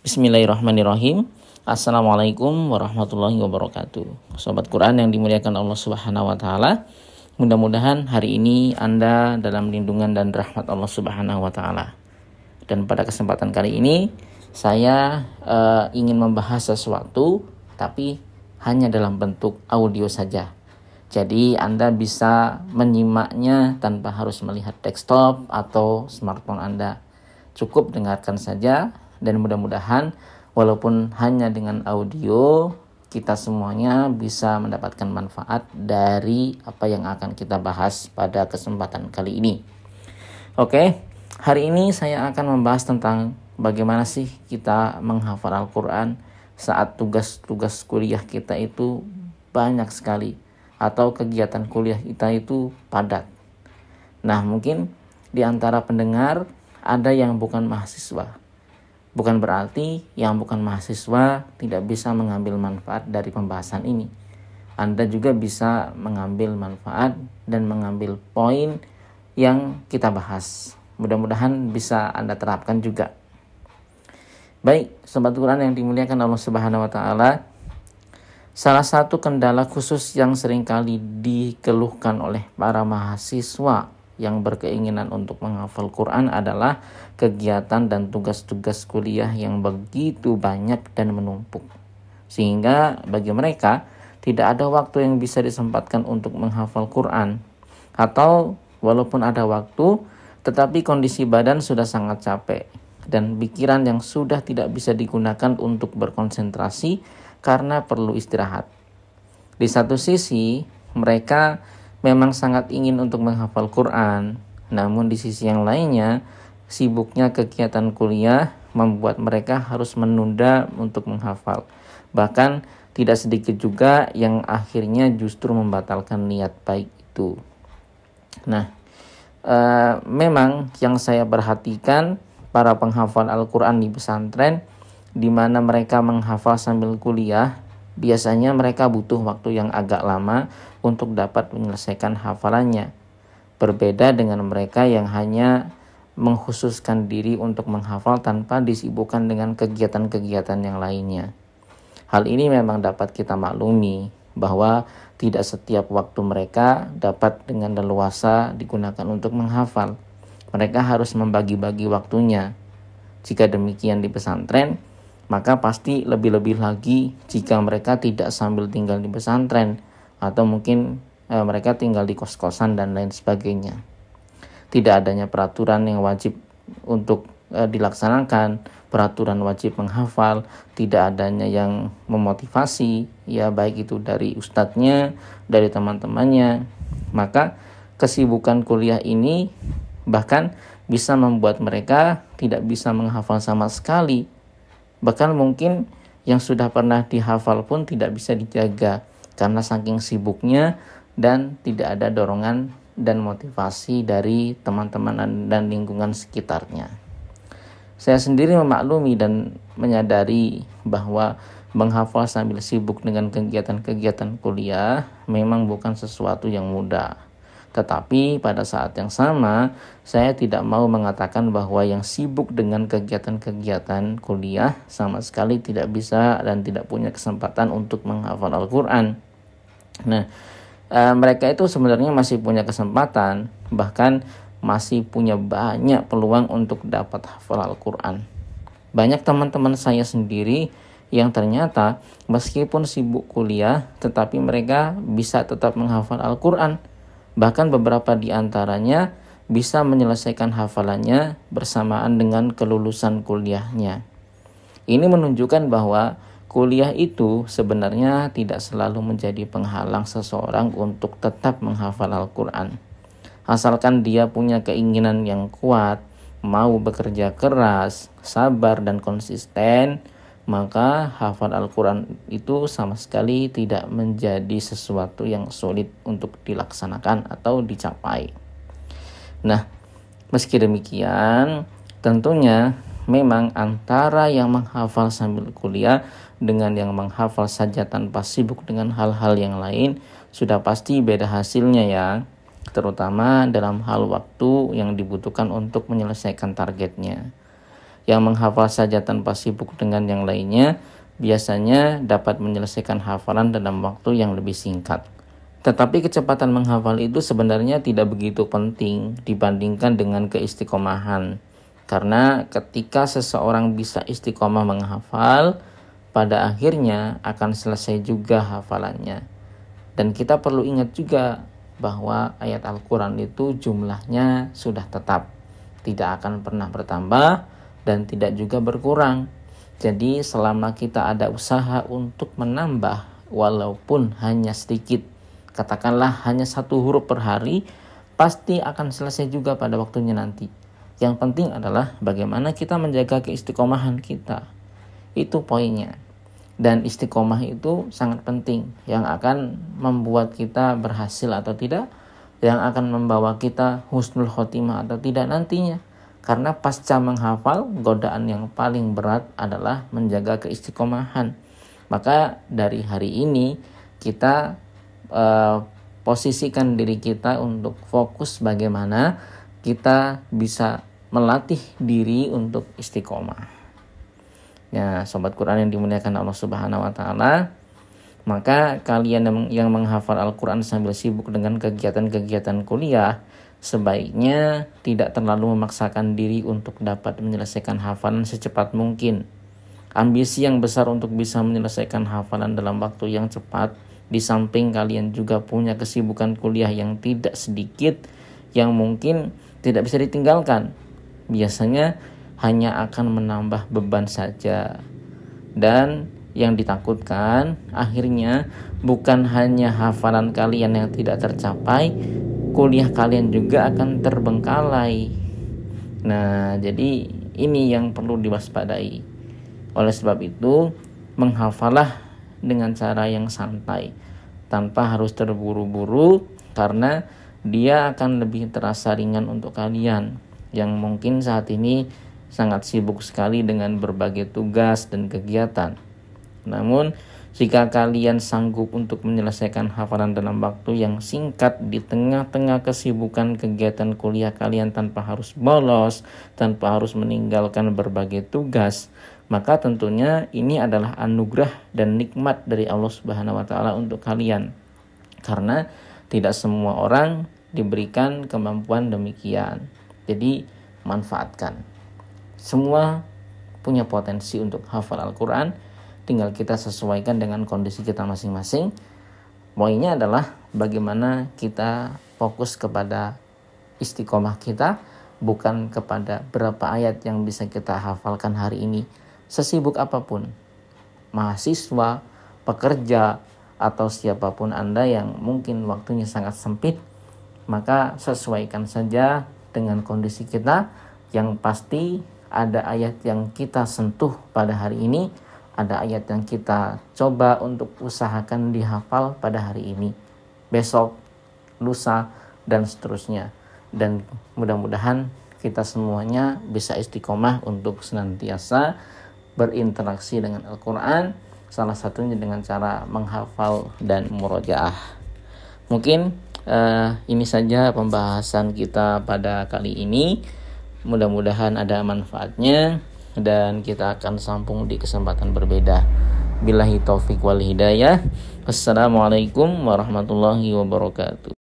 Bismillahirrahmanirrahim. Assalamualaikum warahmatullahi wabarakatuh. Sobat Quran yang dimuliakan Allah Subhanahu wa taala. Mudah-mudahan hari ini Anda dalam lindungan dan rahmat Allah Subhanahu wa taala. Dan pada kesempatan kali ini saya ingin membahas sesuatu tapi hanya dalam bentuk audio saja. Jadi Anda bisa menyimaknya tanpa harus melihat desktop atau smartphone Anda. Cukup dengarkan saja. Dan mudah-mudahan walaupun hanya dengan audio, kita semuanya bisa mendapatkan manfaat dari apa yang akan kita bahas pada kesempatan kali ini. Oke, hari ini saya akan membahas tentang bagaimana sih kita menghafal Al-Quran saat tugas-tugas kuliah kita itu banyak sekali atau kegiatan kuliah kita itu padat. Nah, mungkin di antara pendengar ada yang bukan mahasiswa. Bukan berarti yang bukan mahasiswa tidak bisa mengambil manfaat dari pembahasan ini. Anda juga bisa mengambil manfaat dan mengambil poin yang kita bahas. Mudah-mudahan bisa Anda terapkan juga. Baik, sobat Quran yang dimuliakan Allah Subhanahu wa taala. Salah satu kendala khusus yang seringkali dikeluhkan oleh para mahasiswa yang berkeinginan untuk menghafal Quran adalah kegiatan dan tugas-tugas kuliah yang begitu banyak dan menumpuk. Sehingga bagi mereka tidak ada waktu yang bisa disempatkan untuk menghafal Quran. Atau walaupun ada waktu, tetapi kondisi badan sudah sangat capek dan pikiran yang sudah tidak bisa digunakan untuk berkonsentrasi karena perlu istirahat. Di satu sisi, mereka memang sangat ingin untuk menghafal Quran, namun di sisi yang lainnya, sibuknya kegiatan kuliah membuat mereka harus menunda untuk menghafal. Bahkan tidak sedikit juga yang akhirnya justru membatalkan niat baik itu. Nah, memang yang saya perhatikan para penghafal Al-Quran di pesantren, di mana mereka menghafal sambil kuliah, biasanya mereka butuh waktu yang agak lama untuk dapat menyelesaikan hafalannya. Berbeda dengan mereka yang hanya mengkhususkan diri untuk menghafal tanpa disibukkan dengan kegiatan-kegiatan yang lainnya. Hal ini memang dapat kita maklumi bahwa tidak setiap waktu mereka dapat dengan leluasa digunakan untuk menghafal. Mereka harus membagi-bagi waktunya. Jika demikian di pesantren, maka pasti lebih-lebih lagi jika mereka tidak sambil tinggal di pesantren atau mungkin mereka tinggal di kos-kosan dan lain sebagainya. Tidak adanya peraturan yang wajib untuk dilaksanakan, peraturan wajib menghafal, tidak adanya yang memotivasi, ya baik itu dari ustadznya, dari teman-temannya. Maka kesibukan kuliah ini bahkan bisa membuat mereka tidak bisa menghafal sama sekali. Bahkan mungkin yang sudah pernah dihafal pun tidak bisa dijaga karena saking sibuknya dan tidak ada dorongan dan motivasi dari teman-teman dan lingkungan sekitarnya. Saya sendiri memaklumi dan menyadari bahwa menghafal sambil sibuk dengan kegiatan-kegiatan kuliah memang bukan sesuatu yang mudah. Tetapi pada saat yang sama, saya tidak mau mengatakan bahwa yang sibuk dengan kegiatan-kegiatan kuliah sama sekali tidak bisa dan tidak punya kesempatan untuk menghafal Al-Quran. Nah, mereka itu sebenarnya masih punya kesempatan, bahkan masih punya banyak peluang untuk dapat hafal Al-Quran. Banyak teman-teman saya sendiri yang ternyata meskipun sibuk kuliah, tetapi mereka bisa tetap menghafal Al-Quran. Bahkan beberapa di antaranya bisa menyelesaikan hafalannya bersamaan dengan kelulusan kuliahnya. Ini menunjukkan bahwa kuliah itu sebenarnya tidak selalu menjadi penghalang seseorang untuk tetap menghafal Al-Quran. Asalkan dia punya keinginan yang kuat, mau bekerja keras, sabar dan konsisten, maka hafal Al-Quran itu sama sekali tidak menjadi sesuatu yang sulit untuk dilaksanakan atau dicapai. Nah, meski demikian, tentunya memang antara yang menghafal sambil kuliah dengan yang menghafal saja tanpa sibuk dengan hal-hal yang lain sudah pasti beda hasilnya ya, terutama dalam hal waktu yang dibutuhkan untuk menyelesaikan targetnya. yang menghafal saja tanpa sibuk dengan yang lainnya biasanya dapat menyelesaikan hafalan dalam waktu yang lebih singkat. Tetapi kecepatan menghafal itu sebenarnya tidak begitu penting dibandingkan dengan keistiqomahan. Karena ketika seseorang bisa istiqomah menghafal, pada akhirnya akan selesai juga hafalannya. Dan kita perlu ingat juga bahwa ayat Al-Quran itu jumlahnya sudah tetap, tidak akan pernah bertambah dan tidak juga berkurang. Jadi selama kita ada usaha untuk menambah walaupun hanya sedikit, katakanlah hanya 1 huruf per hari, pasti akan selesai juga pada waktunya nanti. Yang penting adalah bagaimana kita menjaga keistiqomahan kita. Itu poinnya. Dan istiqomah itu sangat penting, yang akan membuat kita berhasil atau tidak, yang akan membawa kita husnul khotimah atau tidak nantinya. Karena pasca menghafal, godaan yang paling berat adalah menjaga keistiqomahan. Maka dari hari ini kita posisikan diri kita untuk fokus bagaimana kita bisa melatih diri untuk istiqomah. Ya, sobat Quran yang dimuliakan Allah Subhanahu wa taala, maka kalian yang menghafal Al-Quran sambil sibuk dengan kegiatan-kegiatan kuliah, sebaiknya tidak terlalu memaksakan diri untuk dapat menyelesaikan hafalan secepat mungkin. Ambisi yang besar untuk bisa menyelesaikan hafalan dalam waktu yang cepat, di samping kalian juga punya kesibukan kuliah yang tidak sedikit, yang mungkin tidak bisa ditinggalkan, biasanya hanya akan menambah beban saja. Dan yang ditakutkan akhirnya bukan hanya hafalan kalian yang tidak tercapai, kuliah kalian juga akan terbengkalai. Nah, jadi ini yang perlu diwaspadai. Oleh sebab itu, menghafallah dengan cara yang santai, tanpa harus terburu-buru, karena dia akan lebih terasa ringan untuk kalian yang mungkin saat ini sangat sibuk sekali dengan berbagai tugas dan kegiatan. Namun, jika kalian sanggup untuk menyelesaikan hafalan dalam waktu yang singkat di tengah-tengah kesibukan kegiatan kuliah kalian tanpa harus bolos, tanpa harus meninggalkan berbagai tugas, maka tentunya ini adalah anugerah dan nikmat dari Allah Subhanahu wa taala untuk kalian. Karena tidak semua orang diberikan kemampuan demikian. Jadi, manfaatkan. Semua punya potensi untuk hafal Al-Quran, tinggal kita sesuaikan dengan kondisi kita masing-masing. Poinnya adalah bagaimana kita fokus kepada istiqomah kita, bukan kepada berapa ayat yang bisa kita hafalkan hari ini. Sesibuk apapun, mahasiswa, pekerja, atau siapapun Anda yang mungkin waktunya sangat sempit, maka sesuaikan saja dengan kondisi kita. Yang pasti ada ayat yang kita sentuh pada hari ini, ada ayat yang kita coba untuk usahakan dihafal pada hari ini, besok, lusa, dan seterusnya. Dan mudah-mudahan kita semuanya bisa istiqomah untuk senantiasa berinteraksi dengan Al-Quran, salah satunya dengan cara menghafal dan murojaah. Mungkin ini saja pembahasan kita pada kali ini. Mudah-mudahan ada manfaatnya dan kita akan sambung di kesempatan berbeda. Billahi taufik wal hidayah. Wassalamualaikum warahmatullahi wabarakatuh.